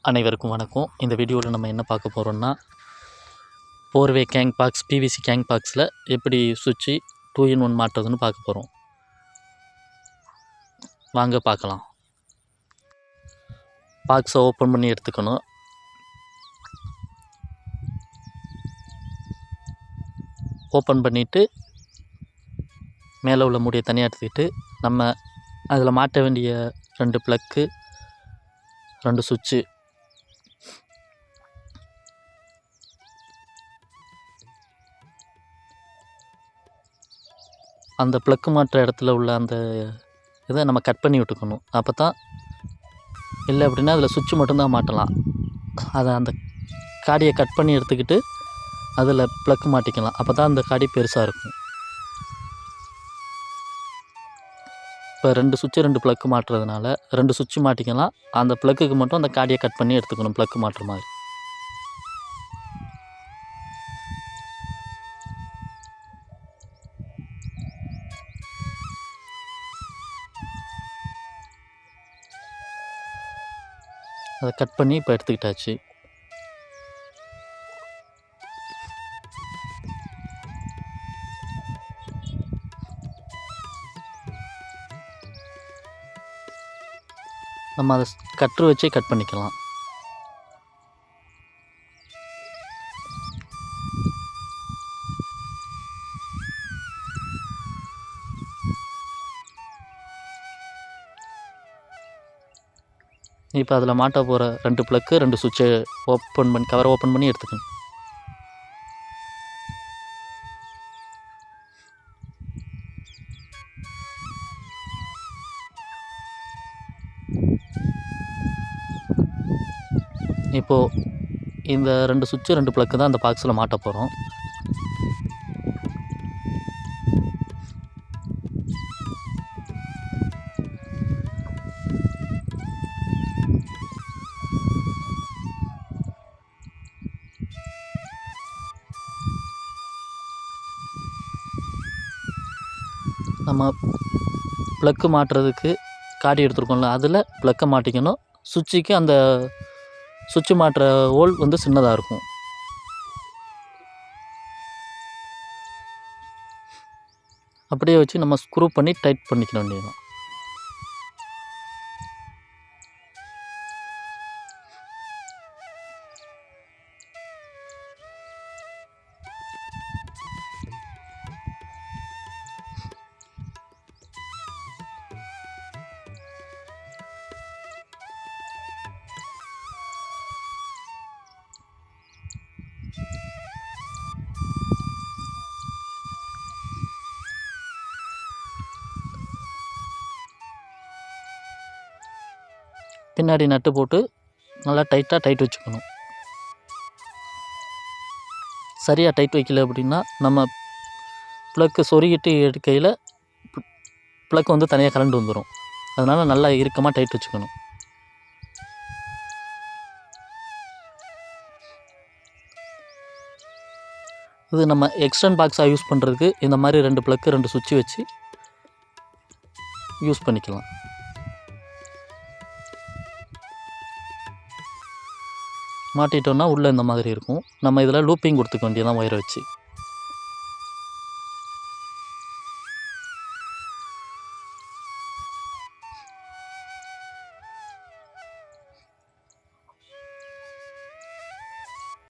அனைவருக்கும் வணக்கம். இந்த வீடியோவில் நம்ம என்ன பார்க்க போகிறோம்னா, four way gang box PVC gang பாக்ஸில் எப்படி சுவிட்சு 2-in-1 மாட்டுறதுன்னு பார்க்க போகிறோம். வாங்க பார்க்கலாம். பாக்ஸை ஓப்பன் பண்ணி எடுத்துக்கணும். ஓப்பன் பண்ணிவிட்டு மேலே உள்ள மூடியை தனியாக எடுத்துக்கிட்டு நம்ம அதில் மாட்ட வேண்டிய 2 ப்ளக்கு 2 சுவிட்சு அந்த ப்ளக்கு மாட்டுற இடத்துல உள்ள அந்த இதை நம்ம கட் பண்ணி விட்டுக்கணும். அப்போ தான் இல்லை அப்படின்னா அதில் சுவிட்சு மட்டும்தான் மாட்டலாம். அதை அந்த காடியை கட் பண்ணி எடுத்துக்கிட்டு அதில் ப்ளக்கு மாட்டிக்கலாம். அப்போ தான் அந்த காடி பெருசாக இருக்கும். இப்போ 2 சுவிட்சு 2 ப்ளக்கு மாட்டுறதுனால 2 சுவிட்சு மாட்டிக்கலாம். அந்த ப்ளக்குக்கு மட்டும் அந்த காடியை கட் பண்ணி எடுத்துக்கணும், ப்ளக்கு மாட்டுற மாதிரி. அதை கட் பண்ணி இப்போ எடுத்துக்கிட்டாச்சு. நம்ம அதை கட்ரு வச்சே கட் பண்ணிக்கலாம். இப்போ அதில் மாட்ட போகிற 2 ப்ளக்கு 2 சுவிட்சை ஓப்பன் பண்ணி கவரை ஓப்பன் பண்ணி எடுத்துக்கணும். இப்போது இந்த 2 சுவிட்சு 2 ப்ளக்கு தான் அந்த பாக்ஸில் மாட்ட போகிறோம். நம்ம ப்ளக்கு மாட்டுறதுக்கு காடி எடுத்துருக்கோம்ல, அதில் ப்ளக்கை மாட்டிக்கணும். சுவிட்சுக்கு அந்த சுவிட்சு மாட்டுற ஹோல் வந்து சின்னதாக இருக்கும். அப்படியே வச்சு நம்ம ஸ்க்ரூ பண்ணி டைட் பண்ணிக்க வேண்டியதுதான். பின்னாடி நட்டு போட்டு நல்லா டைட் வச்சுக்கணும். சரியாக டைட் வைக்கல அப்படின்னா நம்ம ப்ளக்கு சொருகிட்டு எடுக்கையில் ப்ளக் வந்து தனியாக கரண்ட் வந்துடும். அதனால் நல்லா இறுக்கமாக டைட் வச்சுக்கணும். இது நம்ம எக்ஸ்டர்ன் பாக்ஸாக யூஸ் பண்ணுறதுக்கு இந்த மாதிரி 2 ப்ளக்கு 2 சுவிட்சு வச்சு யூஸ் பண்ணிக்கலாம். மாட்டிட்டோன்னா உள்ளே இந்த மாதிரி இருக்கும். நம்ம இதில் லூப்பிங் கொடுத்துக்க வேண்டியதான் ஒயரை வச்சு.